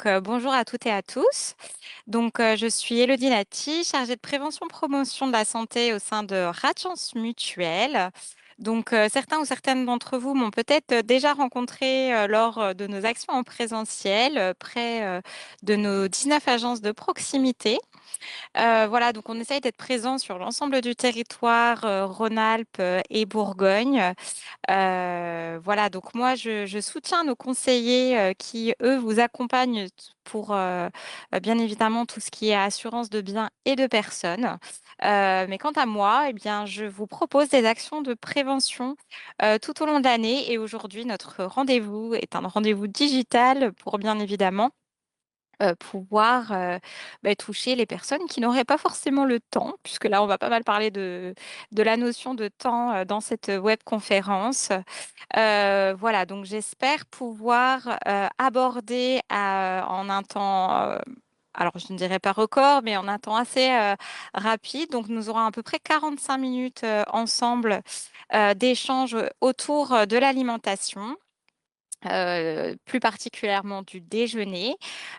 Bonjour à toutes et à tous. Je suis Élodie Lati, chargée de prévention promotion de la santé au sein de Radiance Mutuelle. Certains ou certaines d'entre vous m'ont peut-être déjà rencontré lors de nos actions en présentiel, près de nos 19 agences de proximité. Voilà, donc on essaye d'être présent sur l'ensemble du territoire Rhône-Alpes et Bourgogne. Voilà, donc moi, je soutiens nos conseillers qui, eux, vous accompagnent pour, bien évidemment, tout ce qui est assurance de biens et de personnes. Mais quant à moi, eh bien, je vous propose des actions de prévention tout au long de l'année. Et aujourd'hui, notre rendez-vous est un rendez-vous digital pour, bien évidemment, pouvoir toucher les personnes qui n'auraient pas forcément le temps, puisque là, on va pas mal parler de la notion de temps dans cette webconférence. Voilà, donc j'espère pouvoir aborder en un temps, alors je ne dirais pas record, mais en un temps assez rapide. Donc nous aurons à peu près 45 minutes ensemble d'échanges autour de l'alimentation. Plus particulièrement du déjeuner.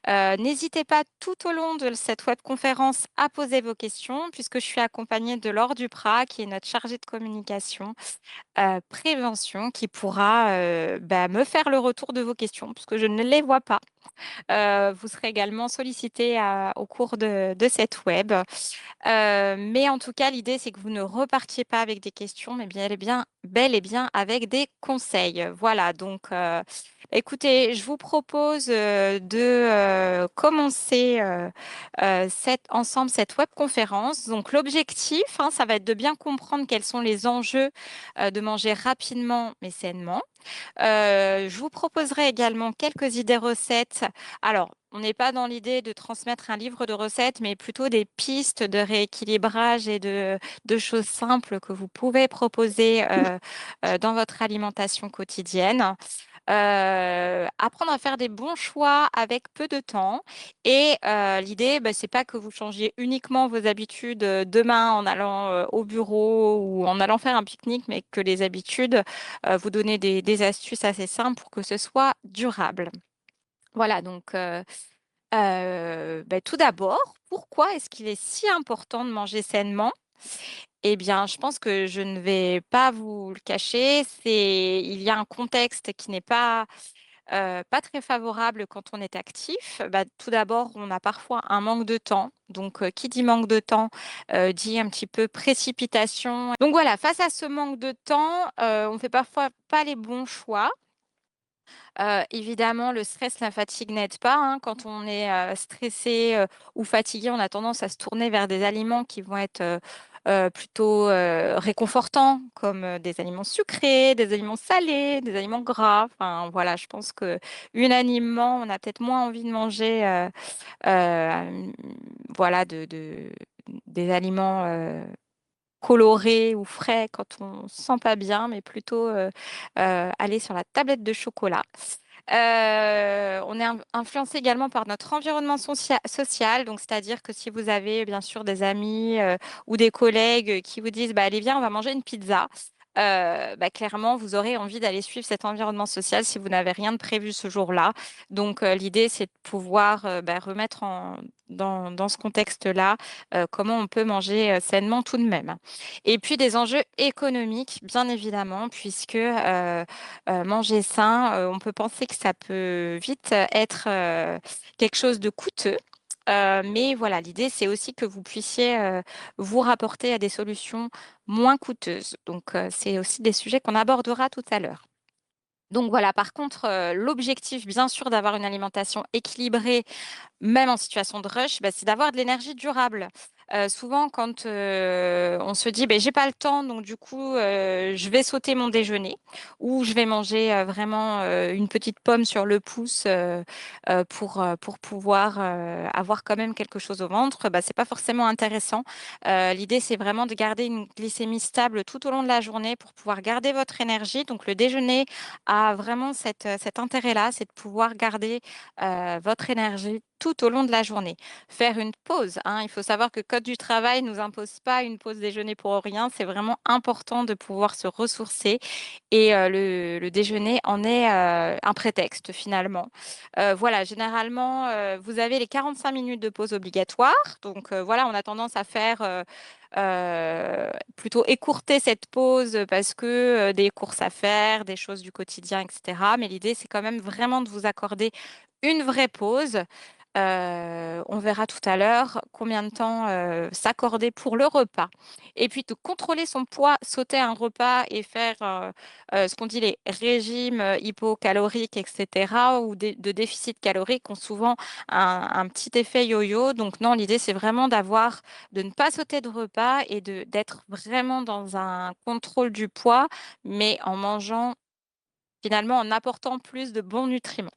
N'hésitez pas tout au long de cette webconférence à poser vos questions, puisque je suis accompagnée de Laure Duprat, qui est notre chargée de communication prévention, qui pourra me faire le retour de vos questions, puisque je ne les vois pas. Vous serez également sollicité au cours de cette web. Mais en tout cas, l'idée, c'est que vous ne repartiez pas avec des questions, mais bel et bien avec des conseils. Voilà, écoutez, je vous propose de commencer ensemble cette webconférence. Donc, l'objectif, hein, ça va être de bien comprendre quels sont les enjeux de manger rapidement mais sainement. Je vous proposerai également quelques idées recettes. Alors, on n'est pas dans l'idée de transmettre un livre de recettes, mais plutôt des pistes de rééquilibrage et de choses simples que vous pouvez proposer dans votre alimentation quotidienne. Apprendre à faire des bons choix avec peu de temps. Et l'idée, c'est pas que vous changiez uniquement vos habitudes demain en allant au bureau ou en allant faire un pique-nique, mais que les habitudes, vous donner des astuces assez simples pour que ce soit durable. Voilà, tout d'abord, pourquoi est-ce qu'il est si important de manger sainement? Eh bien, je pense que je ne vais pas vous le cacher, il y a un contexte qui n'est pas très favorable quand on est actif. Tout d'abord, on a parfois un manque de temps. Qui dit manque de temps, dit un petit peu précipitation. Donc voilà, face à ce manque de temps, on fait parfois pas les bons choix. Évidemment, le stress, la fatigue n'aident pas, hein. Quand on est, stressé, ou fatigué, on a tendance à se tourner vers des aliments qui vont être, plutôt, réconfortants, comme, des aliments sucrés, des aliments salés, des aliments gras. Enfin, voilà, je pense que unanimement, on a peut-être moins envie de manger, hem, voilà, des aliments, colorés ou frais quand on se sent pas bien, mais plutôt, aller sur la tablette de chocolat. On est influencé également par notre environnement social, donc c'est-à-dire que si vous avez bien sûr des amis ou des collègues qui vous disent bah, allez viens, on va manger une pizza. Clairement, vous aurez envie d'aller suivre cet environnement social si vous n'avez rien de prévu ce jour-là. L'idée, c'est de pouvoir remettre dans ce contexte-là comment on peut manger sainement tout de même. Et puis des enjeux économiques, bien évidemment, puisque manger sain, on peut penser que ça peut vite être quelque chose de coûteux. Mais voilà, l'idée, c'est aussi que vous puissiez vous rapporter à des solutions moins coûteuses. C'est aussi des sujets qu'on abordera tout à l'heure. Donc voilà, par contre, l'objectif, bien sûr, d'avoir une alimentation équilibrée même en situation de rush, c'est d'avoir de l'énergie durable. Souvent quand, on se dit: «Beh, j'ai pas le temps, donc du coup, je vais sauter mon déjeuner» ou «Je vais manger, vraiment, une petite pomme sur le pouce, pour pouvoir, avoir quand même quelque chose au ventre», c'est pas forcément intéressant. L'idée, c'est vraiment de garder une glycémie stable tout au long de la journée pour pouvoir garder votre énergie. Donc le déjeuner a vraiment cet intérêt-là, c'est de pouvoir garder votre énergie tout au long de la journée. Faire une pause, hein. Il faut savoir que le code du travail ne nous impose pas une pause déjeuner pour rien. C'est vraiment important de pouvoir se ressourcer et le déjeuner en est un prétexte finalement. Voilà, généralement, vous avez les 45 minutes de pause obligatoire. Donc voilà, on a tendance à faire plutôt écourter cette pause parce que des courses à faire, des choses du quotidien, etc. Mais l'idée, c'est quand même vraiment de vous accorder une vraie pause. On verra tout à l'heure combien de temps s'accorder pour le repas. Et puis de contrôler son poids, sauter un repas et faire ce qu'on dit les régimes hypocaloriques, etc., ou de déficit calorique ont souvent un petit effet yo-yo. Donc non, l'idée c'est vraiment de ne pas sauter de repas et d'être vraiment dans un contrôle du poids, mais en mangeant finalement en apportant plus de bons nutriments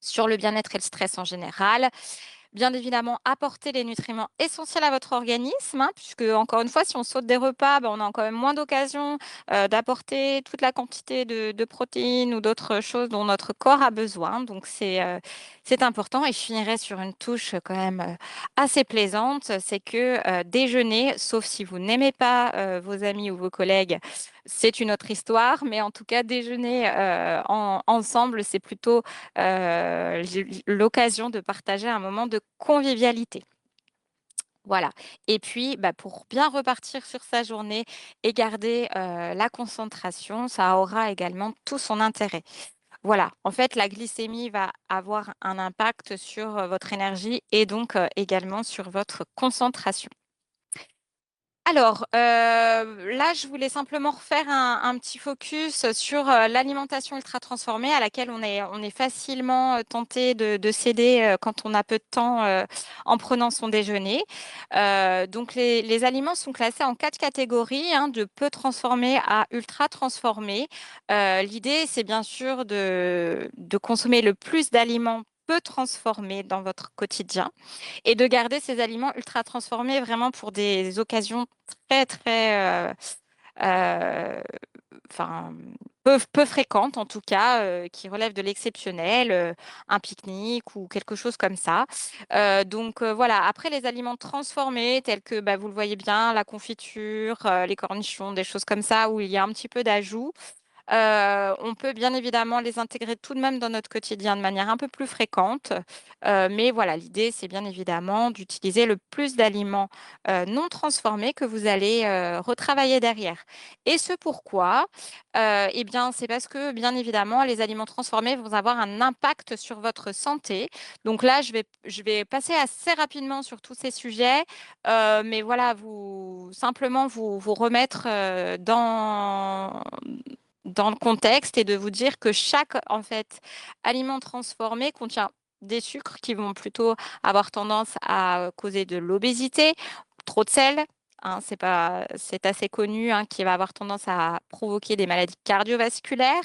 sur le bien-être et le stress en général. Bien évidemment, apporter les nutriments essentiels à votre organisme, hein, puisque, encore une fois, si on saute des repas, ben, on a quand même moins d'occasion d'apporter toute la quantité de protéines ou d'autres choses dont notre corps a besoin. Donc, c'est important. Et je finirai sur une touche quand même assez plaisante, c'est que déjeuner, sauf si vous n'aimez pas vos amis ou vos collègues, c'est une autre histoire. Mais en tout cas, déjeuner ensemble, c'est plutôt l'occasion de partager un moment de convivialité. Voilà. Et puis, bah, pour bien repartir sur sa journée et garder la concentration, ça aura également tout son intérêt. Voilà. En fait, la glycémie va avoir un impact sur votre énergie et donc également sur votre concentration. Alors, là, je voulais simplement refaire un petit focus sur l'alimentation ultra transformée à laquelle on est facilement tenté de céder quand on a peu de temps en prenant son déjeuner. Donc, les aliments sont classés en quatre catégories, hein, de peu transformés à ultra transformés. L'idée, c'est bien sûr de consommer le plus d'aliments peu transformés dans votre quotidien et de garder ces aliments ultra transformés vraiment pour des occasions très, très, euh, enfin, peu fréquentes en tout cas, qui relèvent de l'exceptionnel, un pique-nique ou quelque chose comme ça. Donc voilà, après les aliments transformés tels que, bah, vous le voyez bien, la confiture, les cornichons, des choses comme ça où il y a un petit peu d'ajout. On peut bien évidemment les intégrer tout de même dans notre quotidien de manière un peu plus fréquente. Mais voilà, l'idée, c'est bien évidemment d'utiliser le plus d'aliments non transformés que vous allez retravailler derrière. Et ce pourquoi? Eh bien, c'est parce que bien évidemment, les aliments transformés vont avoir un impact sur votre santé. Donc là, je vais passer assez rapidement sur tous ces sujets, mais voilà, simplement vous remettre dans le contexte et de vous dire que chaque en fait aliment transformé contient des sucres qui vont plutôt avoir tendance à causer de l'obésité, trop de sel, hein, c'est assez connu, hein, qui va avoir tendance à provoquer des maladies cardiovasculaires.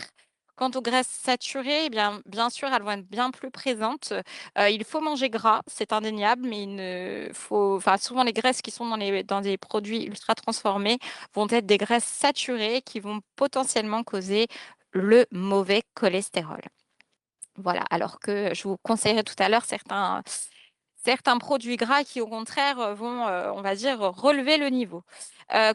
Quant aux graisses saturées, eh bien sûr, elles vont être bien plus présentes. Il faut manger gras, c'est indéniable, mais enfin, souvent les graisses qui sont dans des produits ultra transformés vont être des graisses saturées qui vont potentiellement causer le mauvais cholestérol. Voilà, alors que je vous conseillerais tout à l'heure certains produits gras qui, au contraire, vont, on va dire, relever le niveau.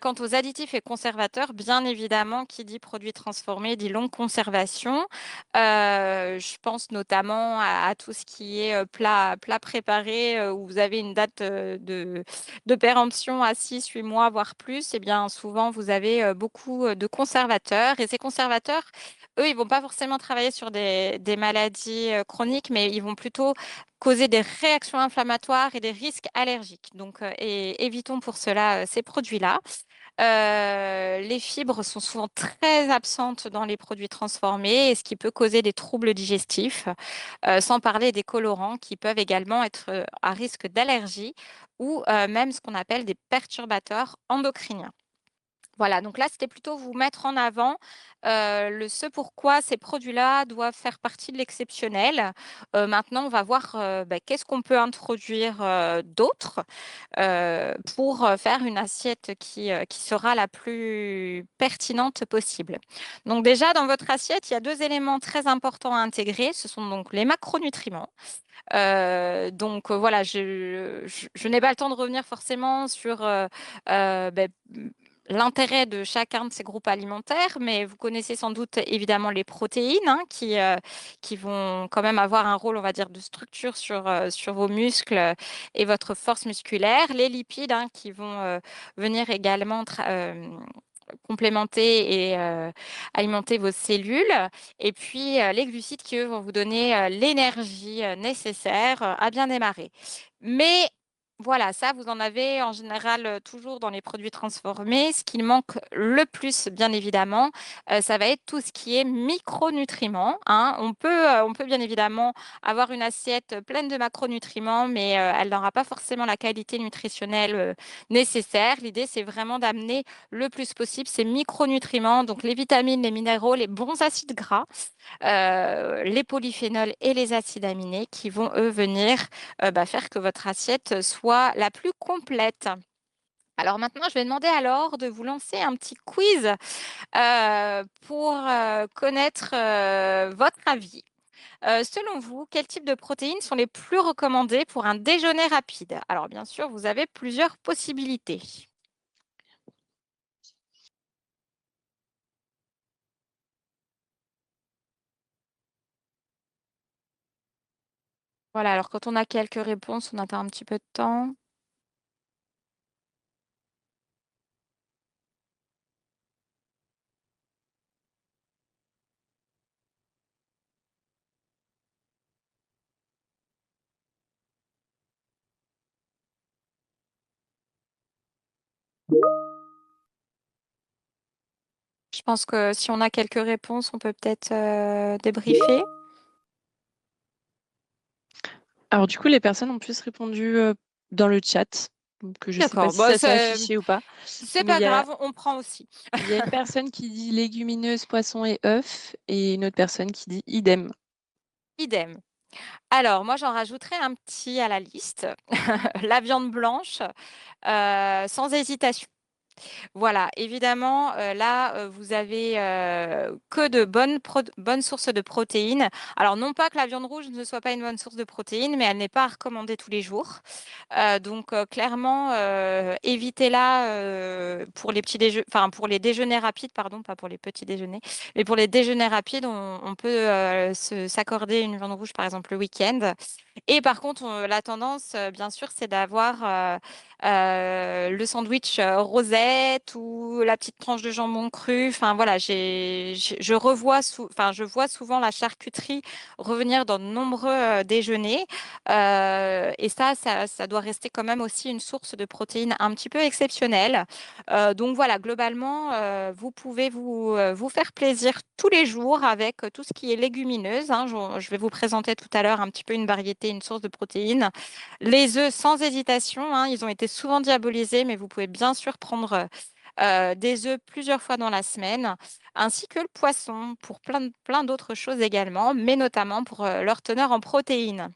Quant aux additifs et conservateurs, bien évidemment, qui dit produits transformés dit longue conservation. Je pense notamment à tout ce qui est plat préparé où vous avez une date de péremption à 6, 8 mois, voire plus. Eh bien, souvent, vous avez beaucoup de conservateurs. Et ces conservateurs, eux, ils vont pas forcément travailler sur des maladies chroniques, mais ils vont plutôt causer des réactions inflammatoires et des risques allergiques. Donc, évitons pour cela ces produits-là. Les fibres sont souvent très absentes dans les produits transformés, et ce qui peut causer des troubles digestifs, sans parler des colorants qui peuvent également être à risque d'allergie ou même ce qu'on appelle des perturbateurs endocriniens. Voilà, donc là, c'était plutôt vous mettre en avant ce pourquoi ces produits-là doivent faire partie de l'exceptionnel. Maintenant, on va voir bah, qu'est-ce qu'on peut introduire d'autre pour faire une assiette qui sera la plus pertinente possible. Donc déjà, dans votre assiette, il y a deux éléments très importants à intégrer. Ce sont donc les macronutriments. Voilà, je n'ai pas le temps de revenir forcément sur ben, l'intérêt de chacun de ces groupes alimentaires, mais vous connaissez sans doute évidemment les protéines qui vont quand même avoir un rôle, on va dire, de structure sur vos muscles et votre force musculaire, les lipides qui vont venir également complémenter et alimenter vos cellules. Et puis, les glucides qui, eux, vont vous donner l'énergie nécessaire à bien démarrer. Mais voilà, ça, vous en avez en général toujours dans les produits transformés. Ce qui manque le plus, bien évidemment, ça va être tout ce qui est micronutriments, hein. On peut bien évidemment avoir une assiette pleine de macronutriments, mais elle n'aura pas forcément la qualité nutritionnelle nécessaire. L'idée, c'est vraiment d'amener le plus possible ces micronutriments, donc les vitamines, les minéraux, les bons acides gras, les polyphénols et les acides aminés qui vont, eux, venir bah, faire que votre assiette soit la plus complète. Alors maintenant, je vais demander alors de vous lancer un petit quiz pour connaître votre avis. Selon vous, quels types de protéines sont les plus recommandés pour un déjeuner rapide? Alors bien sûr, vous avez plusieurs possibilités. Voilà, alors quand on a quelques réponses, on attend un petit peu de temps. Je pense que si on a quelques réponses, on peut peut-être débriefer. Alors du coup, les personnes ont plus répondu dans le chat, donc je ne sais pas D'accord, si bah, ça s'est affiché ou pas, c'est mais pas grave, on prend aussi. il y a une personne qui dit légumineuses, poissons et œufs, et une autre personne qui dit idem. Idem. Alors, moi, j'en rajouterai un petit à la liste. La viande blanche, sans hésitation. Voilà, évidemment, là, vous avez que de bonnes sources de protéines. Alors, non pas que la viande rouge ne soit pas une bonne source de protéines, mais elle n'est pas recommandée tous les jours. Clairement, évitez-la pour les enfin, pour les déjeuners rapides, pardon, pas pour les petits déjeuners, mais pour les déjeuners rapides, on peut s'accorder une viande rouge, par exemple, le week-end. Et par contre, la tendance, bien sûr, c'est d'avoir le sandwich rosette ou la petite tranche de jambon cru. Enfin, voilà, enfin, je vois souvent la charcuterie revenir dans de nombreux déjeuners. Et ça doit rester quand même aussi une source de protéines un petit peu exceptionnelle. Donc voilà, globalement, vous pouvez vous faire plaisir tous les jours avec tout ce qui est légumineuse, hein. Je vais vous présenter tout à l'heure un petit peu une variété, une source de protéines. Les œufs, sans hésitation, hein, ils ont été souvent diabolisés, mais vous pouvez bien sûr prendre des œufs plusieurs fois dans la semaine, ainsi que le poisson pour plein d'autres choses également, mais notamment pour leur teneur en protéines.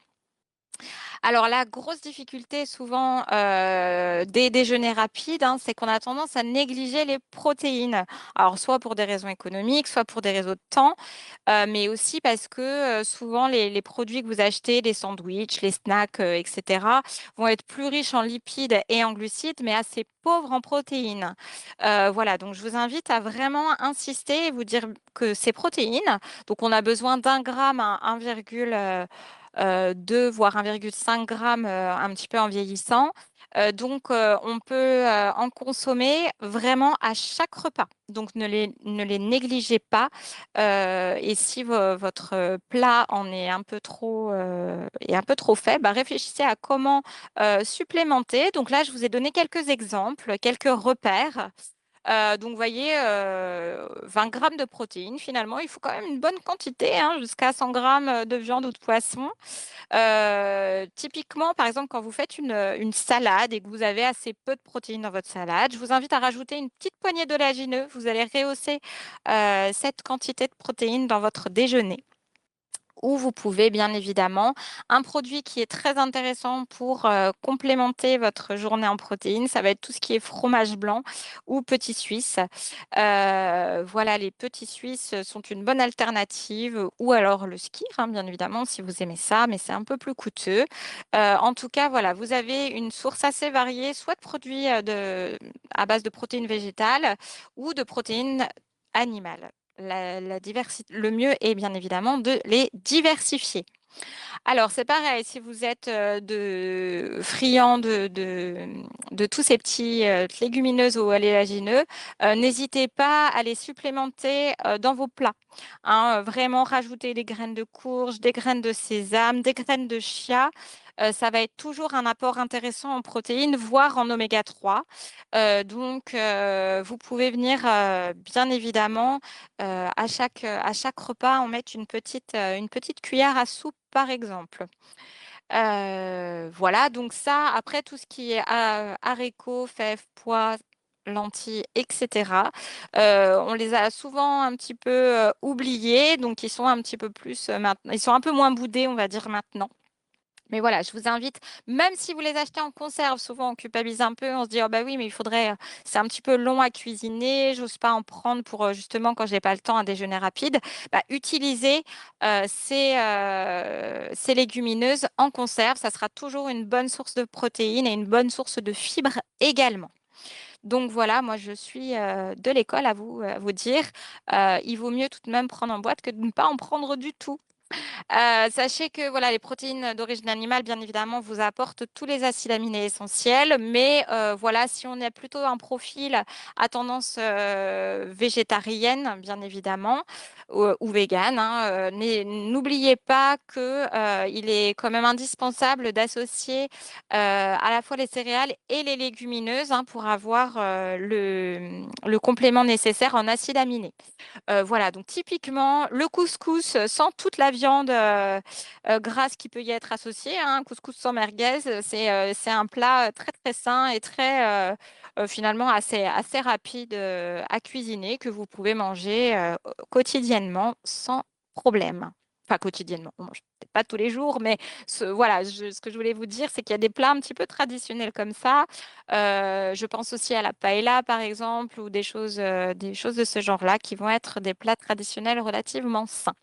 Alors, la grosse difficulté souvent des déjeuners rapides, hein, c'est qu'on a tendance à négliger les protéines. Alors, soit pour des raisons économiques, soit pour des raisons de temps, mais aussi parce que souvent les produits que vous achetez, les sandwichs, les snacks, etc., vont être plus riches en lipides et en glucides, mais assez pauvres en protéines. Voilà, donc je vous invite à vraiment insister et vous dire que ces protéines, donc on a besoin d'un gramme à 1,2 voire 1,5 grammes un petit peu en vieillissant. On peut en consommer vraiment à chaque repas. Donc, ne les négligez pas. Et si votre plat en est un peu trop faible, bah, réfléchissez à comment supplémenter. Donc là, je vous ai donné quelques exemples, quelques repères. Donc, vous voyez, 20 grammes de protéines, finalement, il faut quand même une bonne quantité, hein, jusqu'à 100 grammes de viande ou de poisson. Typiquement, par exemple, quand vous faites une salade et que vous avez assez peu de protéines dans votre salade, je vous invite à rajouter une petite poignée d'oléagineux. Vous allez rehausser cette quantité de protéines dans votre déjeuner. Ou vous pouvez bien évidemment, un produit qui est très intéressant pour complémenter votre journée en protéines, ça va être tout ce qui est fromage blanc ou petit suisse. Voilà, les petits suisses sont une bonne alternative, ou alors le skyr, hein, bien évidemment, si vous aimez ça, mais c'est un peu plus coûteux. En tout cas, voilà, vous avez une source assez variée, soit de produits à base de protéines végétales ou de protéines animales. Le mieux est bien évidemment de les diversifier. Alors, c'est pareil, si vous êtes friand de tous ces petits légumineuses ou oléagineux, n'hésitez pas à les supplémenter dans vos plats. Hein. Vraiment, rajouter des graines de courge, des graines de sésame, des graines de chia. Ça va être toujours un apport intéressant en protéines, voire en oméga 3. Donc, vous pouvez venir, bien évidemment, à chaque repas, en mettre une petite cuillère à soupe, par exemple. Voilà, donc ça, après tout ce qui est haricots, fèves, pois, lentilles, etc., on les a souvent un petit peu oubliés, donc ils sont un petit peu plus maintenant, ils sont un peu moins boudés, on va dire maintenant. Mais voilà, je vous invite, même si vous les achetez en conserve, souvent on culpabilise un peu, on se dit, oh bah oui, mais il faudrait, c'est un petit peu long à cuisiner, j'ose pas en prendre pour justement quand j'ai pas le temps, un déjeuner rapide. Bah, utilisez ces légumineuses en conserve, ça sera toujours une bonne source de protéines et une bonne source de fibres également. Donc voilà, moi je suis de l'école à vous dire, il vaut mieux tout de même prendre en boîte que de ne pas en prendre du tout. Sachez que voilà, les protéines d'origine animale, bien évidemment, vous apportent tous les acides aminés essentiels, mais voilà, si on est plutôt un profil à tendance végétarienne, bien évidemment, ou végane, hein, n'oubliez pas que il est quand même indispensable d'associer à la fois les céréales et les légumineuses, hein, pour avoir le complément nécessaire en acides aminés. Voilà, donc typiquement, le couscous sans toute la viande grasse qui peut y être associée, hein, un couscous sans merguez, c'est un plat très très sain et très finalement assez rapide à cuisiner que vous pouvez manger quotidiennement sans problème. Enfin, quotidiennement, on mange peut-être pas tous les jours, mais voilà, ce que je voulais vous dire, c'est qu'il y a des plats un petit peu traditionnels comme ça. Je pense aussi à la paella, par exemple, ou des choses de ce genre-là qui vont être des plats traditionnels relativement sains.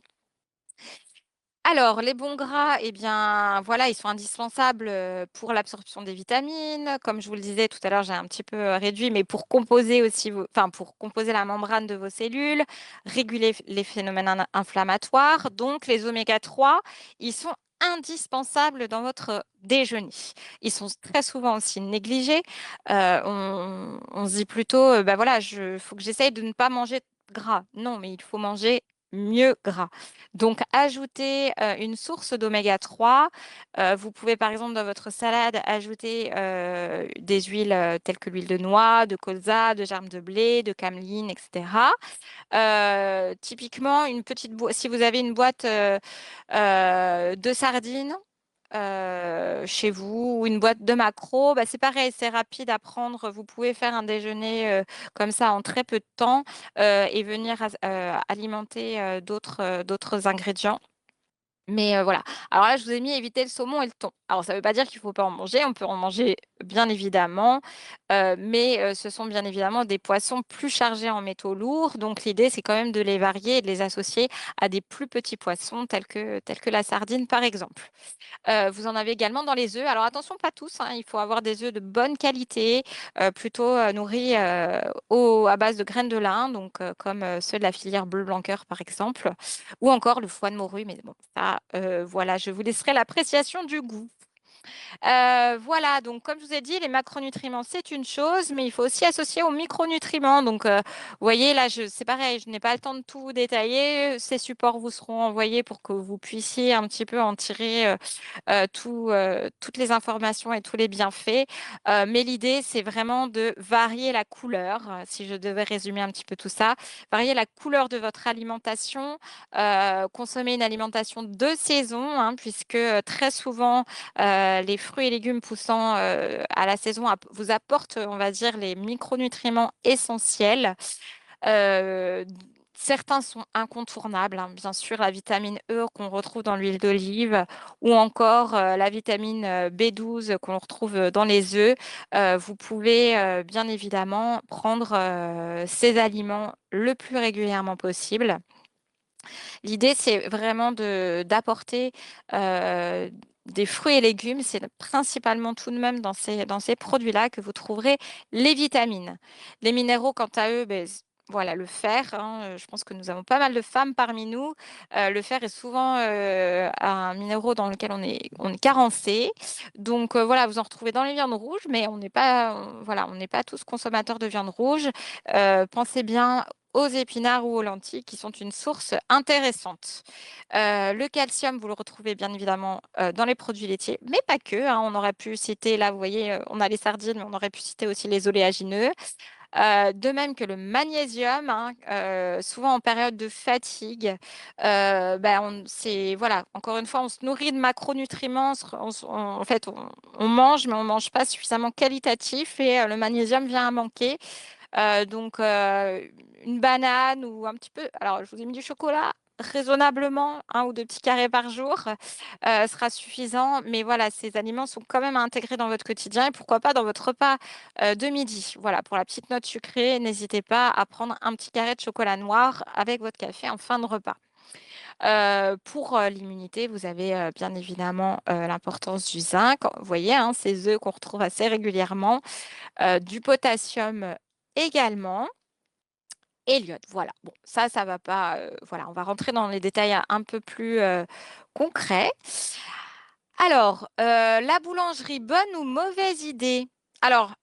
Alors, les bons gras, eh bien, voilà, ils sont indispensables pour l'absorption des vitamines. Comme je vous le disais tout à l'heure, j'ai un petit peu réduit, mais pour composer aussi, enfin, pour composer la membrane de vos cellules, réguler les phénomènes inflammatoires. Donc, les oméga 3, ils sont indispensables dans votre déjeuner. Ils sont très souvent aussi négligés. On se dit plutôt, bah voilà, faut que j'essaye de ne pas manger gras. Non, mais il faut manger mieux gras. Donc, ajoutez une source d'oméga 3. Vous pouvez, par exemple, dans votre salade, ajouter des huiles telles que l'huile de noix, de colza, de germe de blé, de cameline, etc. Typiquement, si vous avez une boîte de sardines, chez vous ou une boîte de maquereaux, bah, c'est pareil, c'est rapide à prendre. Vous pouvez faire un déjeuner comme ça en très peu de temps et venir alimenter d'autres ingrédients. Mais voilà. Alors là, je vous ai mis éviter le saumon et le thon. Alors, ça ne veut pas dire qu'il ne faut pas en manger. On peut en manger, bien évidemment. Mais ce sont bien évidemment des poissons plus chargés en métaux lourds. Donc, l'idée, c'est quand même de les varier et de les associer à des plus petits poissons tels que la sardine, par exemple. Vous en avez également dans les œufs. Alors attention, pas tous, hein, il faut avoir des œufs de bonne qualité, plutôt nourris à base de graines de lin, donc comme ceux de la filière bleu blanc cœur par exemple, ou encore le foie de morue. Mais bon, ça, voilà, je vous laisserai l'appréciation du goût. Voilà, donc comme je vous ai dit, les macronutriments, c'est une chose, mais il faut aussi associer aux micronutriments. Donc, vous voyez, là, c'est pareil, je n'ai pas le temps de tout vous détailler. Ces supports vous seront envoyés pour que vous puissiez un petit peu en tirer toutes les informations et tous les bienfaits. Mais l'idée, c'est vraiment de varier la couleur, si je devais résumer un petit peu tout ça, varier la couleur de votre alimentation, consommer une alimentation de saison, hein, puisque très souvent, les fruits et légumes poussant à la saison vous apportent, on va dire, les micronutriments essentiels. Euh, Certains sont incontournables, hein. Bien sûr, la vitamine E qu'on retrouve dans l'huile d'olive ou encore la vitamine B12 qu'on retrouve dans les œufs. Vous pouvez bien évidemment prendre ces aliments le plus régulièrement possible. L'idée, c'est vraiment d'apporter des fruits et légumes. C'est principalement tout de même dans ces produits-là que vous trouverez les vitamines. Les minéraux, quant à eux, ben, voilà, le fer, hein, je pense que nous avons pas mal de femmes parmi nous. Le fer est souvent un minéraux dans lequel on est carencé. Donc voilà, vous en retrouvez dans les viandes rouges, mais voilà, on n'est pas tous consommateurs de viande rouge. Pensez bien aux épinards ou aux lentilles, qui sont une source intéressante. Le calcium, vous le retrouvez bien évidemment dans les produits laitiers, mais pas que, hein. On aurait pu citer, là, vous voyez, on a les sardines, mais on aurait pu citer aussi les oléagineux. De même que le magnésium, hein, souvent en période de fatigue, voilà, encore une fois, on se nourrit de macronutriments, en fait, on mange, mais on ne mange pas suffisamment qualitatif et le magnésium vient à manquer. Donc, une banane ou un petit peu. Alors, je vous ai mis du chocolat raisonnablement, un ou deux petits carrés par jour sera suffisant. Mais voilà, ces aliments sont quand même à intégrer dans votre quotidien et pourquoi pas dans votre repas de midi. Voilà, pour la petite note sucrée, n'hésitez pas à prendre un petit carré de chocolat noir avec votre café en fin de repas. Pour l'immunité, vous avez bien évidemment l'importance du zinc. Vous voyez, hein, ces œufs qu'on retrouve assez régulièrement, du potassium également. Et l'iode, voilà. Bon, ça va pas. Voilà, on va rentrer dans les détails un peu plus concrets. Alors, la boulangerie, bonne ou mauvaise idée? Alors,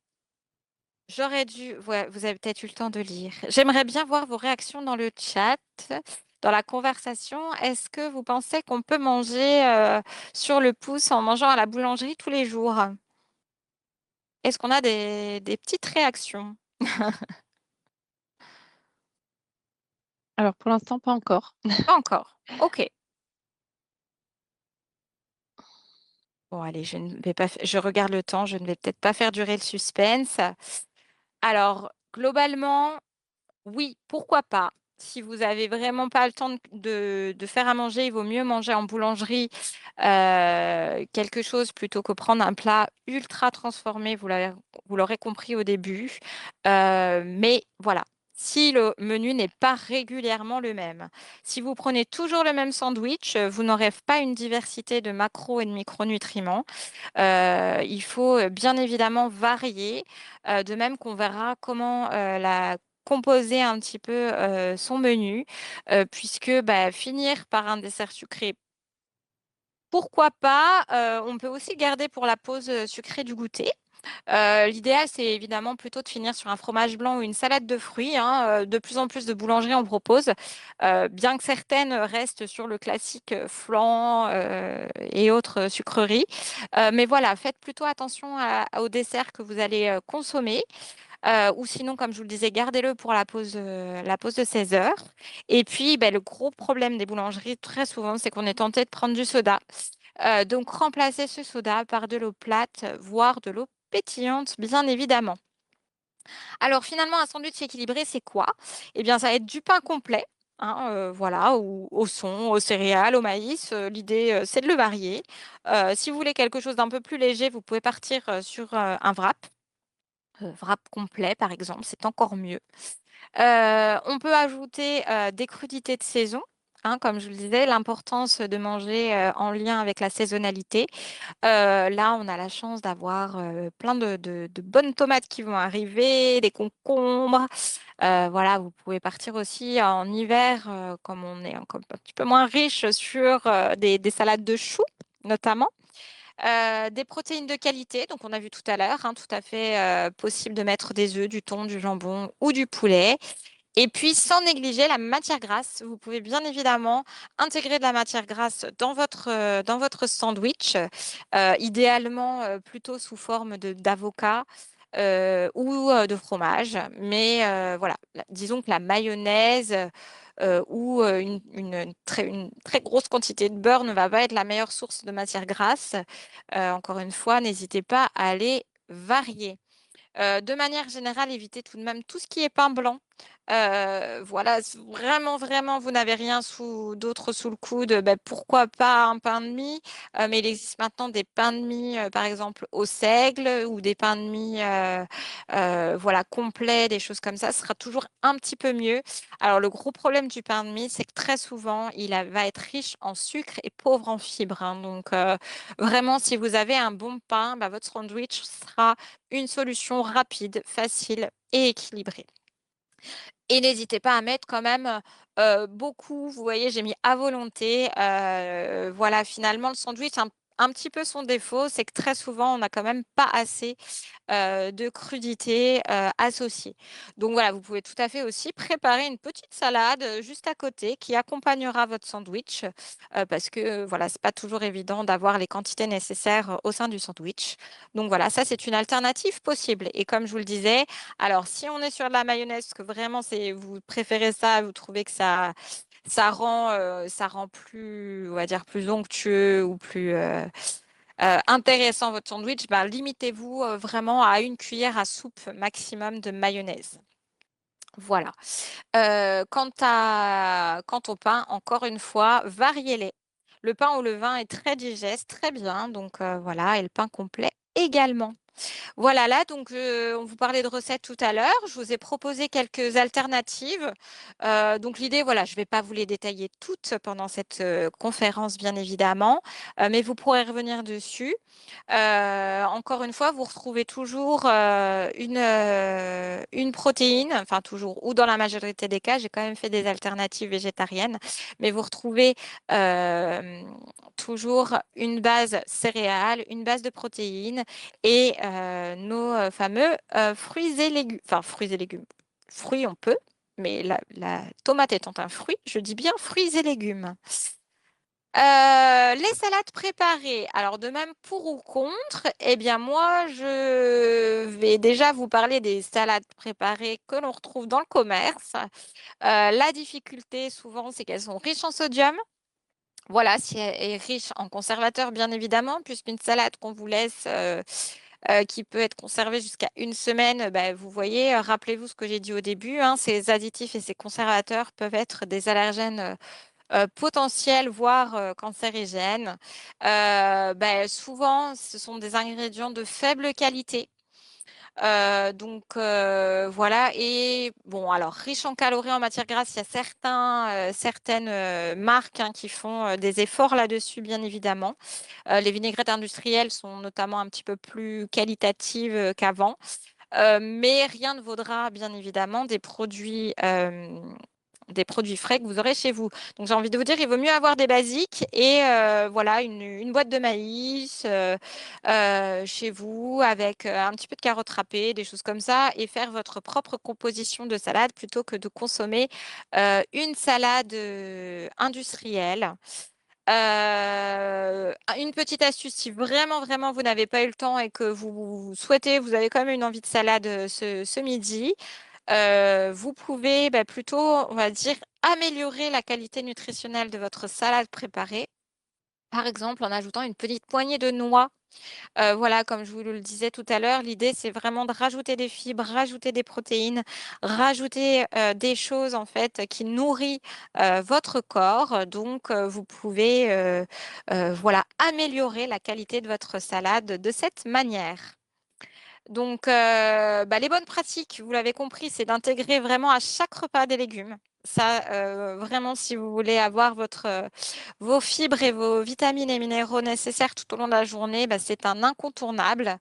j'aurais dû. Ouais, vous avez peut-être eu le temps de lire. J'aimerais bien voir vos réactions dans le chat, dans la conversation. Est-ce que vous pensez qu'on peut manger sur le pouce en mangeant à la boulangerie tous les jours? Est-ce qu'on a des petites réactions? Alors pour l'instant, pas encore. Pas encore. Ok. Bon, allez, je ne vais pas, je regarde le temps, je ne vais peut-être pas faire durer le suspense. Alors, globalement, oui, pourquoi pas. Si vous avez vraiment pas le temps de faire à manger, il vaut mieux manger en boulangerie quelque chose plutôt que prendre un plat ultra transformé, vous l'aurez compris au début. Mais voilà, si le menu n'est pas régulièrement le même, si vous prenez toujours le même sandwich, vous n'aurez pas une diversité de macros et de micronutriments. Il faut bien évidemment varier, de même qu'on verra comment composer un petit peu son menu, puisque bah, finir par un dessert sucré, pourquoi pas. On peut aussi garder pour la pause sucrée du goûter. L'idéal, c'est évidemment plutôt de finir sur un fromage blanc ou une salade de fruits, hein. De plus en plus de boulangeries en proposent, bien que certaines restent sur le classique flan et autres sucreries. Mais voilà, faites plutôt attention au dessert que vous allez consommer. Ou sinon, comme je vous le disais, gardez-le pour la pause de 16 heures. Et puis, ben, le gros problème des boulangeries, très souvent, c'est qu'on est tenté de prendre du soda. Donc, remplacez ce soda par de l'eau plate, voire de l'eau pétillante, bien évidemment. Alors, finalement, un sandwich équilibré, c'est quoi? Eh bien, ça va être du pain complet, hein, voilà, ou au son, aux céréales, au maïs. L'idée, c'est de le varier. Si vous voulez quelque chose d'un peu plus léger, vous pouvez partir sur un wrap. Wrap complet, par exemple, c'est encore mieux. On peut ajouter des crudités de saison, hein, comme je le disais, l'importance de manger en lien avec la saisonnalité. Là, on a la chance d'avoir plein de bonnes tomates qui vont arriver, des concombres. Voilà, vous pouvez partir aussi en hiver, comme on est un petit peu moins riche sur des salades de choux, notamment. Des protéines de qualité, donc on a vu tout à l'heure, hein, tout à fait possible de mettre des œufs, du thon, du jambon ou du poulet. Et puis, sans négliger la matière grasse, vous pouvez bien évidemment intégrer de la matière grasse dans votre sandwich, idéalement plutôt sous forme d'avocat ou de fromage. Mais voilà, disons que la mayonnaise ou une très grosse quantité de beurre ne va pas être la meilleure source de matière grasse. Encore une fois, n'hésitez pas à aller varier. De manière générale, évitez tout de même tout ce qui est pain blanc. Voilà, si vraiment, vraiment, vous n'avez rien d'autre sous le coude, ben, pourquoi pas un pain de mie? Mais il existe maintenant des pains de mie, par exemple, au seigle ou des pains de mie, voilà, complets, des choses comme ça. Ce sera toujours un petit peu mieux. Alors, le gros problème du pain de mie, c'est que très souvent, va être riche en sucre et pauvre en fibres, hein. Donc, vraiment, si vous avez un bon pain, ben, votre sandwich sera une solution rapide, facile et équilibrée. Et n'hésitez pas à mettre quand même beaucoup, vous voyez, j'ai mis à volonté. Voilà, finalement, le sandwich, un petit peu son défaut, c'est que très souvent, on n'a quand même pas assez de crudité associée. Donc voilà, vous pouvez tout à fait aussi préparer une petite salade juste à côté qui accompagnera votre sandwich parce que voilà, c'est pas toujours évident d'avoir les quantités nécessaires au sein du sandwich. Donc voilà, ça c'est une alternative possible. Et comme je vous le disais, alors si on est sur de la mayonnaise, que vraiment vous préférez ça, vous trouvez que ça rend plus, on va dire, plus onctueux ou plus intéressant votre sandwich, ben, limitez-vous vraiment à une cuillère à soupe maximum de mayonnaise. Voilà. Quant au pain, encore une fois, variez-les. Le pain au levain est très digeste, très bien. Donc voilà, et le pain complet également. Voilà, là, donc, on vous parlait de recettes tout à l'heure. Je vous ai proposé quelques alternatives. Donc, l'idée, voilà, je ne vais pas vous les détailler toutes pendant cette conférence, bien évidemment, mais vous pourrez revenir dessus. Encore une fois, vous retrouvez toujours une protéine, enfin toujours, ou dans la majorité des cas, j'ai quand même fait des alternatives végétariennes, mais vous retrouvez euh, toujours une base céréales, une base de protéines et nos fameux fruits et légumes. Enfin, fruits et légumes. Fruits, on peut, mais la tomate étant un fruit, je dis bien fruits et légumes. Les salades préparées. Alors, de même pour ou contre, eh bien, moi, je vais déjà vous parler des salades préparées que l'on retrouve dans le commerce. La difficulté, souvent, c'est qu'elles sont riches en sodium. Voilà, si elle est riche en conservateurs, bien évidemment, puisqu'une salade qu'on vous laisse, qui peut être conservée jusqu'à une semaine, bah, vous voyez, rappelez-vous ce que j'ai dit au début, hein, ces additifs et ces conservateurs peuvent être des allergènes potentiels, voire cancérigènes. Bah, souvent, ce sont des ingrédients de faible qualité. Donc voilà, et bon, alors riche en calories, en matières grasses, il y a certaines marques hein, qui font des efforts là-dessus, bien évidemment. Les vinaigrettes industrielles sont notamment un petit peu plus qualitatives qu'avant. Mais rien ne vaudra bien évidemment des produits frais que vous aurez chez vous. Donc j'ai envie de vous dire, il vaut mieux avoir des basiques et voilà une boîte de maïs chez vous avec un petit peu de carottes râpées, des choses comme ça, et faire votre propre composition de salade plutôt que de consommer une salade industrielle. Une petite astuce, si vraiment, vraiment vous n'avez pas eu le temps et que vous souhaitez, vous avez quand même une envie de salade ce midi, vous pouvez bah, plutôt, on va dire, améliorer la qualité nutritionnelle de votre salade préparée. Par exemple, en ajoutant une petite poignée de noix voilà, comme je vous le disais tout à l'heure, l'idée, c'est vraiment de rajouter des fibres, rajouter des protéines, rajouter des choses en fait qui nourrissent votre corps. Donc, vous pouvez voilà, améliorer la qualité de votre salade de cette manière. Donc, bah, les bonnes pratiques, vous l'avez compris, c'est d'intégrer vraiment à chaque repas des légumes. Ça, vraiment, si vous voulez avoir vos fibres et vos vitamines et minéraux nécessaires tout au long de la journée, bah, c'est un incontournable.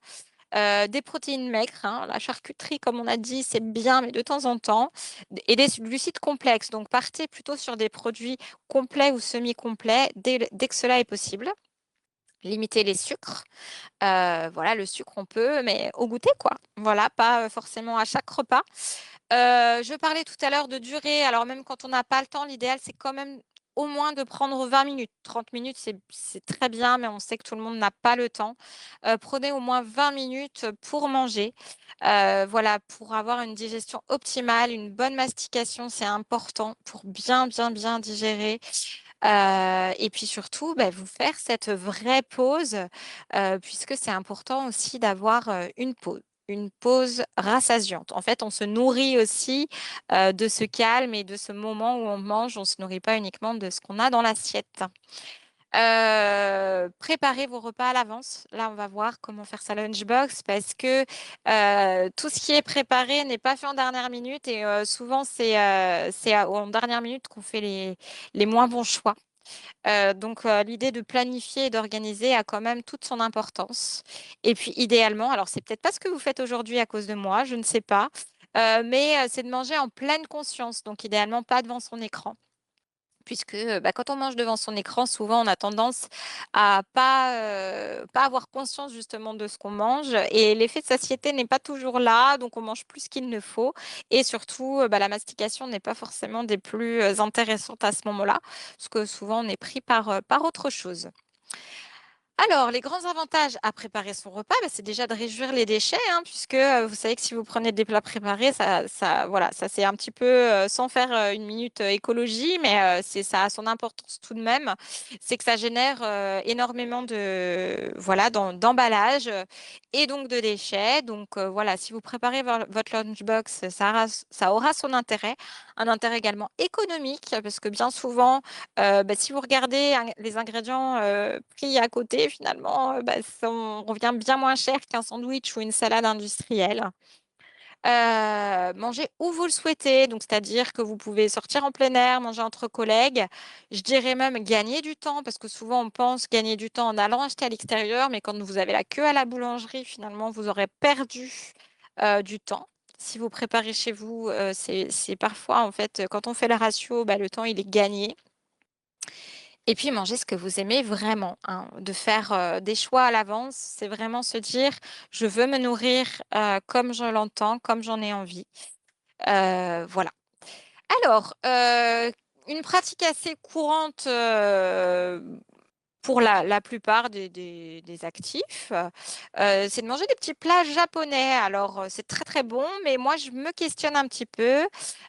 Des protéines maigres, hein, la charcuterie, comme on a dit, c'est bien, mais de temps en temps. Et des glucides complexes. Donc, partez plutôt sur des produits complets ou semi-complets dès que cela est possible. limiter les sucres. Voilà, le sucre, on peut, mais au goûter, quoi. Voilà, pas forcément à chaque repas. Je parlais tout à l'heure de durée. Alors, même quand on n'a pas le temps, l'idéal, c'est quand même au moins de prendre 20 minutes. 30 minutes, c'est très bien, mais on sait que tout le monde n'a pas le temps. Prenez au moins 20 minutes pour manger. Voilà, pour avoir une digestion optimale, une bonne mastication, c'est important pour bien, bien, bien digérer. Et puis surtout, bah, vous faire cette vraie pause, puisque c'est important aussi d'avoir une pause rassasiante. En fait, on se nourrit aussi de ce calme et de ce moment où on mange. On ne se nourrit pas uniquement de ce qu'on a dans l'assiette. Préparez vos repas à l'avance. Là, on va voir comment faire sa lunchbox parce que tout ce qui est préparé n'est pas fait en dernière minute et souvent, en dernière minute qu'on fait les moins bons choix. Donc, l'idée de planifier et d'organiser a quand même toute son importance. Et puis, idéalement, alors c'est peut-être pas ce que vous faites aujourd'hui à cause de moi, je ne sais pas, mais c'est de manger en pleine conscience. Donc, idéalement, pas devant son écran. Puisque bah, quand on mange devant son écran, souvent on a tendance à pas avoir conscience justement de ce qu'on mange et l'effet de satiété n'est pas toujours là, donc on mange plus qu'il ne faut et surtout bah, la mastication n'est pas forcément des plus intéressantes à ce moment-là, parce que souvent on est pris par autre chose. Alors, les grands avantages à préparer son repas, bah, c'est déjà de réduire les déchets, hein, puisque vous savez que si vous prenez des plats préparés, voilà, ça c'est un petit peu sans faire une minute écologie, mais ça a son importance tout de même. C'est que ça génère énormément voilà, d'emballage et donc de déchets. Donc voilà, si vous préparez votre lunchbox, ça aura son intérêt, un intérêt également économique, parce que bien souvent, bah, si vous regardez les ingrédients pris à côté, finalement, bah, on revient bien moins cher qu'un sandwich ou une salade industrielle. Mangez où vous le souhaitez, donc c'est-à-dire que vous pouvez sortir en plein air, manger entre collègues. Je dirais même gagner du temps, parce que souvent on pense gagner du temps en allant acheter à l'extérieur, mais quand vous avez la queue à la boulangerie, finalement, vous aurez perdu du temps. Si vous préparez chez vous, c'est parfois, en fait, quand on fait le ratio, bah, le temps, il est gagné. Et puis manger ce que vous aimez vraiment, hein. De faire des choix à l'avance, c'est vraiment se dire, je veux me nourrir comme je l'entends, comme j'en ai envie. Voilà. Alors, une pratique assez courante pour la plupart des actifs, c'est de manger des petits plats japonais. Alors, c'est très très bon, mais moi, je me questionne un petit peu.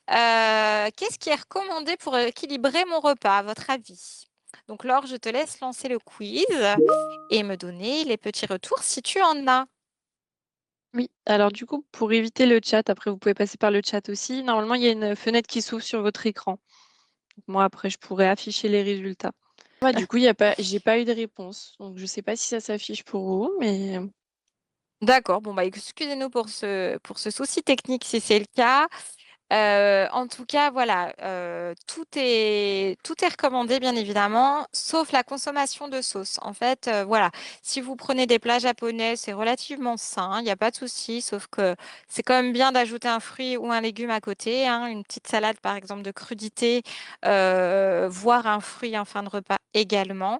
Qu'est-ce qui est recommandé pour équilibrer mon repas, à votre avis? Donc, Laure, je te laisse lancer le quiz et me donner les petits retours si tu en as. Oui, alors du coup, pour éviter le chat, après vous pouvez passer par le chat aussi. Normalement, il y a une fenêtre qui s'ouvre sur votre écran. Donc, moi, après, je pourrais afficher les résultats. Ouais, du coup, j'ai pas eu de réponse. Donc, je sais pas si ça s'affiche pour vous, mais D'accord, bon, bah, excusez-nous pour ce souci technique si c'est le cas. En tout cas, voilà, tout est recommandé, bien évidemment, sauf la consommation de sauce. En fait, voilà, si vous prenez des plats japonais, c'est relativement sain, il n'y a pas de souci, sauf que c'est quand même bien d'ajouter un fruit ou un légume à côté, hein, une petite salade, par exemple, de crudité, voire un fruit en fin de repas également,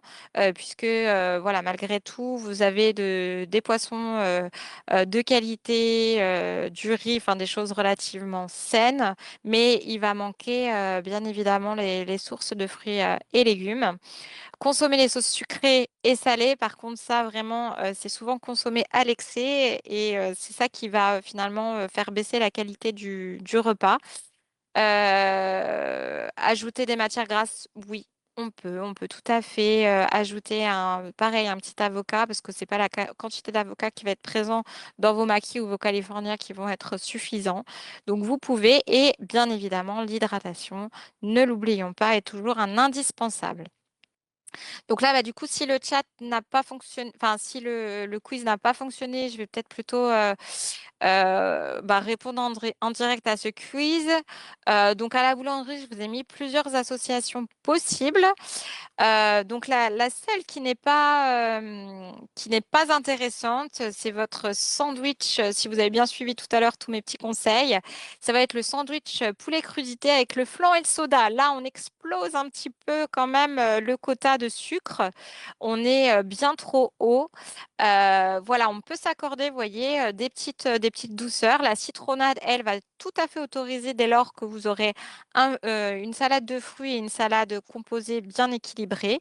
puisque, voilà, malgré tout, vous avez des poissons de qualité, du riz, enfin des choses relativement saines, mais il va manquer bien évidemment les sources de fruits et légumes. Consommer les sauces sucrées et salées, par contre, ça vraiment, c'est souvent consommé à l'excès et c'est ça qui va finalement faire baisser la qualité du repas. Ajouter des matières grasses, oui, on peut tout à fait ajouter pareil, un petit avocat, parce que c'est pas la quantité d'avocat qui va être présent dans vos maquis ou vos californiens qui vont être suffisants. Donc vous pouvez, et bien évidemment, l'hydratation, ne l'oublions pas, est toujours un indispensable. Donc là, bah, du coup, si le chat n'a pas fonctionné, enfin, si le quiz n'a pas fonctionné, je vais peut-être plutôt bah, répondre en direct à ce quiz. Donc, à la boulangerie, je vous ai mis plusieurs associations possibles. Donc la seule qui n'est pas intéressante, c'est votre sandwich. Si vous avez bien suivi tout à l'heure tous mes petits conseils, ça va être le sandwich poulet crudité avec le flan et le soda. Là, on explose un petit peu quand même le quota pas de sucre, on est bien trop haut. Voilà, on peut s'accorder, vous voyez, des petites douceurs. La citronnade, elle, va tout à fait autoriser dès lors que vous aurez une salade de fruits et une salade composée bien équilibrée.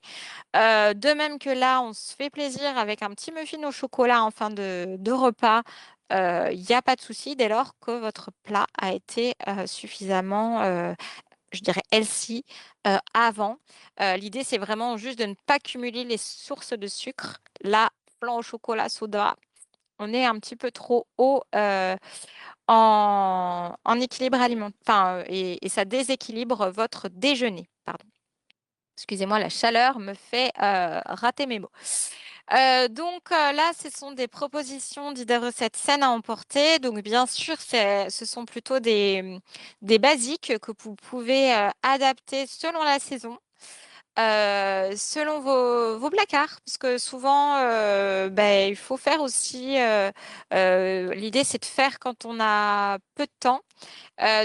De même que là, on se fait plaisir avec un petit muffin au chocolat en fin de repas. Il n'y a pas de souci dès lors que votre plat a été suffisamment, je dirais, healthy avant. L'idée, c'est vraiment juste de ne pas cumuler les sources de sucre. Là, flan au chocolat, soda, on est un petit peu trop haut en équilibre alimentaire, enfin, et ça déséquilibre votre déjeuner. Pardon. Excusez-moi, la chaleur me fait rater mes mots. Là, ce sont des propositions d'idées recettes saines à emporter. Donc, bien sûr, ce sont plutôt des basiques que vous pouvez adapter selon la saison. Selon vos placards, parce que souvent, ben, il faut faire aussi, l'idée c'est de faire quand on a peu de temps.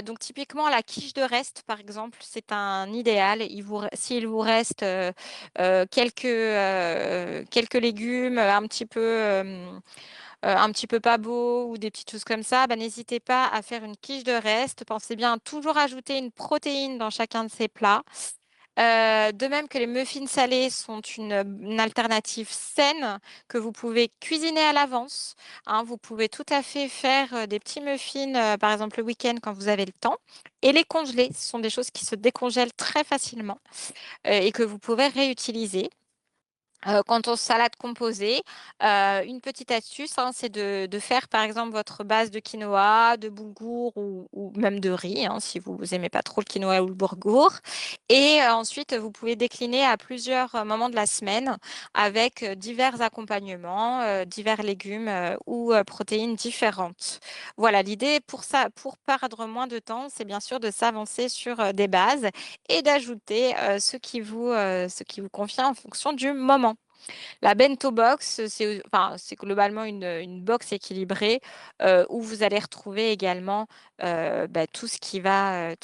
Donc typiquement, la quiche de reste, par exemple, c'est un idéal. S'il vous reste quelques légumes un petit peu pas beaux ou des petites choses comme ça, bah, n'hésitez pas à faire une quiche de reste. Pensez bien à toujours ajouter une protéine dans chacun de ces plats. De même que les muffins salés sont une alternative saine que vous pouvez cuisiner à l'avance, hein. Vous pouvez tout à fait faire des petits muffins, par exemple le week-end quand vous avez le temps, et les congeler. Ce sont des choses qui se décongèlent très facilement et que vous pouvez réutiliser. Quant aux salades composées, une petite astuce, hein, c'est de faire par exemple votre base de quinoa, de boulgour ou même de riz, hein, si vous n'aimez pas trop le quinoa ou le boulgour. Et ensuite, vous pouvez décliner à plusieurs moments de la semaine avec divers accompagnements, divers légumes ou protéines différentes. Voilà, l'idée pour ça, pour perdre moins de temps, c'est bien sûr de s'avancer sur des bases et d'ajouter ce qui vous convient en fonction du moment. La bento box, c'est globalement une box équilibrée où vous allez retrouver également bah, tout ce qui va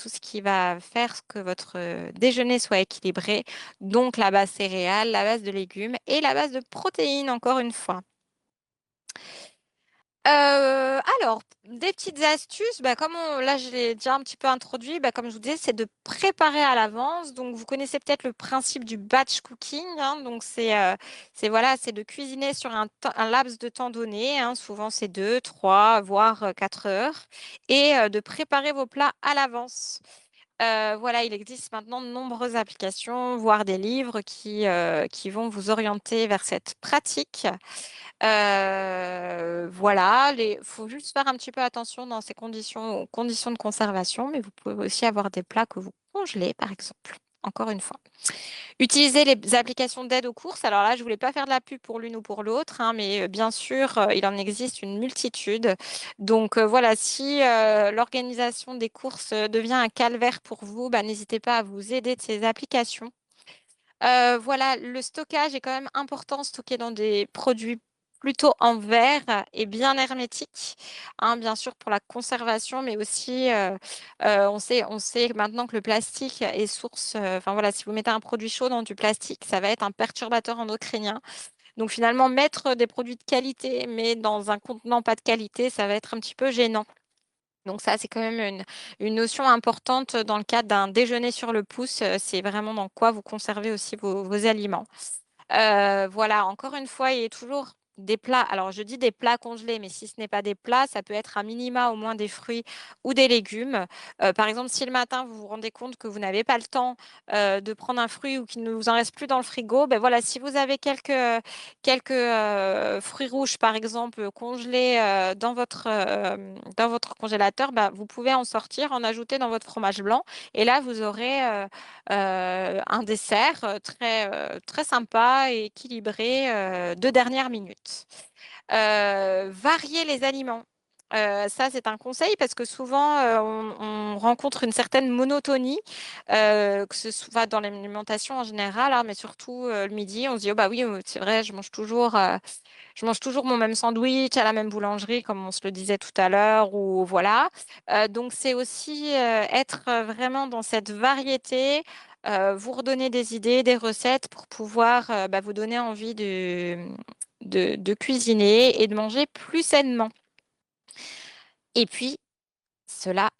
faire que votre déjeuner soit équilibré. Donc la base céréales, la base de légumes et la base de protéines, encore une fois. Alors, des petites astuces, bah, là je l'ai déjà un petit peu introduit, bah, comme je vous disais, c'est de préparer à l'avance. Donc, vous connaissez peut-être le principe du batch cooking, hein. Donc, voilà, c'est de cuisiner sur un laps de temps donné, hein. Souvent, c'est 2, 3, voire 4 heures, et de préparer vos plats à l'avance. Voilà, il existe maintenant de nombreuses applications, voire des livres qui vont vous orienter vers cette pratique. Voilà, il faut juste faire un petit peu attention dans ces conditions, aux conditions de conservation, mais vous pouvez aussi avoir des plats que vous congelez, par exemple. Encore une fois. Utilisez les applications d'aide aux courses. Alors là, je voulais pas faire de la pub pour l'une ou pour l'autre, hein, mais bien sûr, il en existe une multitude. Donc voilà, si l'organisation des courses devient un calvaire pour vous, bah, n'hésitez pas à vous aider de ces applications. Voilà, le stockage est quand même important, stocker dans des produits plutôt en verre et bien hermétiques, hein, bien sûr pour la conservation, mais aussi, on sait maintenant que le plastique est source, enfin voilà, si vous mettez un produit chaud dans du plastique, ça va être un perturbateur endocrinien. Donc finalement, mettre des produits de qualité, mais dans un contenant pas de qualité, ça va être un petit peu gênant. Donc ça, c'est quand même une notion importante dans le cadre d'un déjeuner sur le pouce. C'est vraiment dans quoi vous conservez aussi vos aliments. Voilà, encore une fois, il y a toujours des plats. Alors, je dis des plats congelés, mais si ce n'est pas des plats, ça peut être un minima au moins des fruits ou des légumes. Par exemple, si le matin, vous vous rendez compte que vous n'avez pas le temps de prendre un fruit ou qu'il ne vous en reste plus dans le frigo, ben voilà, si vous avez quelques fruits rouges, par exemple, congelés dans votre congélateur, ben, vous pouvez en sortir, en ajouter dans votre fromage blanc. Et là, vous aurez un dessert très sympa et équilibré de dernière minute. Varier les aliments. Ça, c'est un conseil parce que souvent, on rencontre une certaine monotonie, que ce soit dans l'alimentation en général, hein, mais surtout le midi, on se dit, oh bah oui, c'est vrai, je mange toujours mon même sandwich à la même boulangerie, comme on se le disait tout à l'heure, ou voilà. Donc, c'est aussi être vraiment dans cette variété. vous redonner des idées, des recettes pour pouvoir bah, vous donner envie de cuisiner et de manger plus sainement. Et puis, cela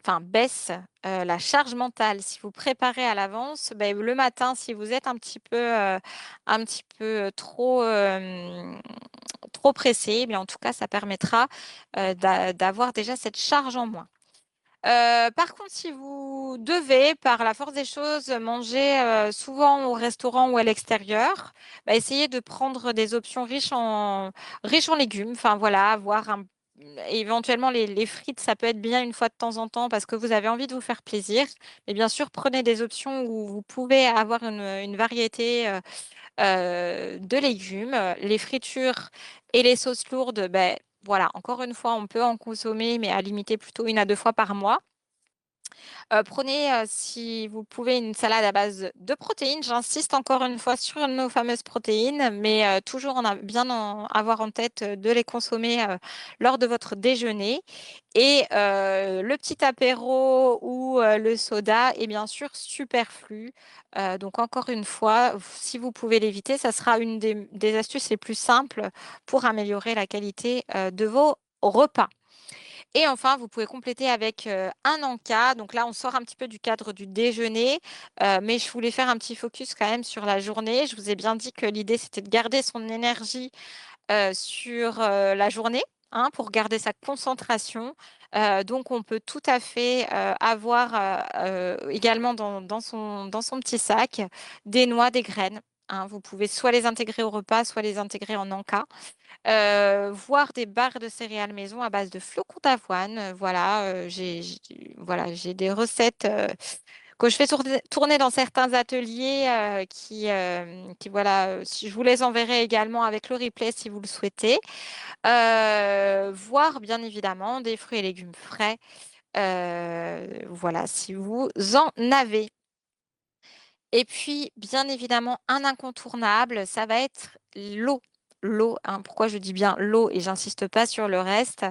enfin, baisse la charge mentale. Si vous préparez à l'avance, ben, le matin, si vous êtes un petit peu trop pressé, mais en tout cas, ça permettra d'avoir déjà cette charge en moins. Par contre, si vous devez, par la force des choses, manger souvent au restaurant ou à l'extérieur, bah, essayez de prendre des options riches en légumes. Enfin voilà, éventuellement les frites, ça peut être bien une fois de temps en temps parce que vous avez envie de vous faire plaisir. Mais bien sûr, prenez des options où vous pouvez avoir une variété de légumes. Les fritures et les sauces lourdes, ben, voilà, encore une fois, on peut en consommer, mais à limiter plutôt 1 à 2 fois par mois. Prenez, si vous pouvez, une salade à base de protéines. J'insiste encore une fois sur nos fameuses protéines, mais toujours avoir en tête de les consommer lors de votre déjeuner. Et le petit apéro ou le soda est bien sûr superflu. Donc encore une fois, si vous pouvez l'éviter, ça sera une des astuces les plus simples pour améliorer la qualité de vos repas. Et enfin, vous pouvez compléter avec un encas. Donc là, on sort un petit peu du cadre du déjeuner, mais je voulais faire un petit focus quand même sur la journée. Je vous ai bien dit que l'idée, c'était de garder son énergie sur la journée, hein, pour garder sa concentration. Donc, on peut tout à fait avoir également dans son petit sac des noix, des graines, hein. Vous pouvez soit les intégrer au repas, soit les intégrer en encas. Voir des barres de céréales maison à base de flocons d'avoine. Voilà, voilà, j'ai des recettes que je fais tourner dans certains ateliers voilà, si je vous les enverrai également avec le replay si vous le souhaitez. Voir bien évidemment des fruits et légumes frais. Voilà, si vous en avez. Et puis, bien évidemment, un incontournable, ça va être l'eau. L'eau, hein. Pourquoi je dis bien l'eau et j'insiste pas sur le reste?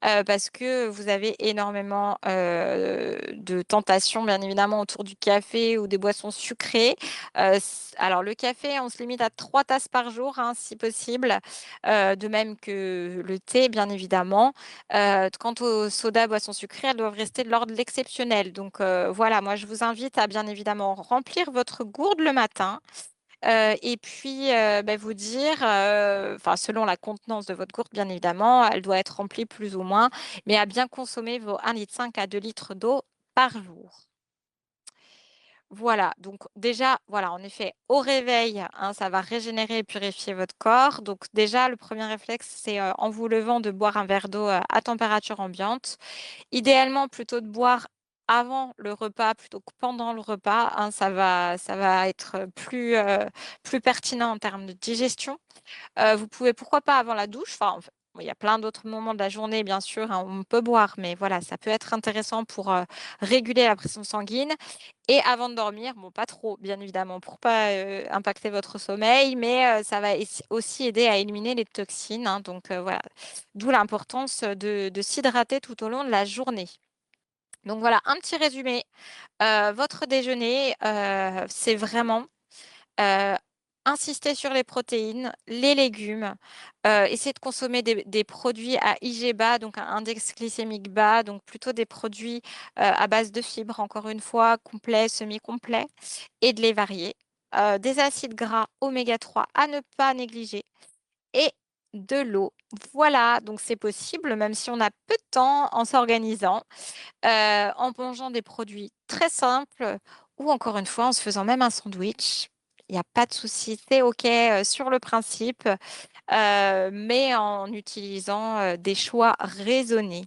Parce que vous avez énormément de tentations, bien évidemment, autour du café ou des boissons sucrées. Alors, le café, on se limite à 3 tasses par jour, hein, si possible, de même que le thé, bien évidemment. Quant aux sodas, boissons sucrées, elles doivent rester de l'ordre de l'exceptionnel. Donc, voilà, moi, je vous invite à, bien évidemment, remplir votre gourde le matin. Et puis, bah, vous dire, enfin, selon la contenance de votre gourde, bien évidemment, elle doit être remplie plus ou moins, mais à bien consommer vos 1,5 litre à 2 litres d'eau par jour. Voilà, donc déjà, voilà, en effet, au réveil, hein, ça va régénérer et purifier votre corps. Donc déjà, le premier réflexe, c'est en vous levant de boire un verre d'eau à température ambiante. Idéalement, plutôt de boire avant le repas plutôt que pendant le repas, hein, ça va être plus pertinent en termes de digestion. Vous pouvez, pourquoi pas avant la douche, enfin, bon, il y a plein d'autres moments de la journée, bien sûr, hein, on peut boire, mais voilà, ça peut être intéressant pour réguler la pression sanguine. Et avant de dormir, bon, pas trop, bien évidemment, pour pas impacter votre sommeil, mais ça va aussi aider à éliminer les toxines, hein. Donc voilà, d'où l'importance de s'hydrater tout au long de la journée. Donc voilà, un petit résumé. Votre déjeuner, c'est vraiment Heu, insister sur les protéines, les légumes, essayer de consommer des produits à IG bas, donc un index glycémique bas, donc plutôt des produits, à base de fibres, encore une fois, complets, semi-complets et de les varier. Des acides gras oméga 3 à ne pas négliger et de l'eau. Voilà, donc c'est possible, même si on a peu de temps, en s'organisant, en mangeant des produits très simples ou encore une fois en se faisant même un sandwich. Il y a pas de souci, c'est OK, sur le principe, mais en utilisant, des choix raisonnés.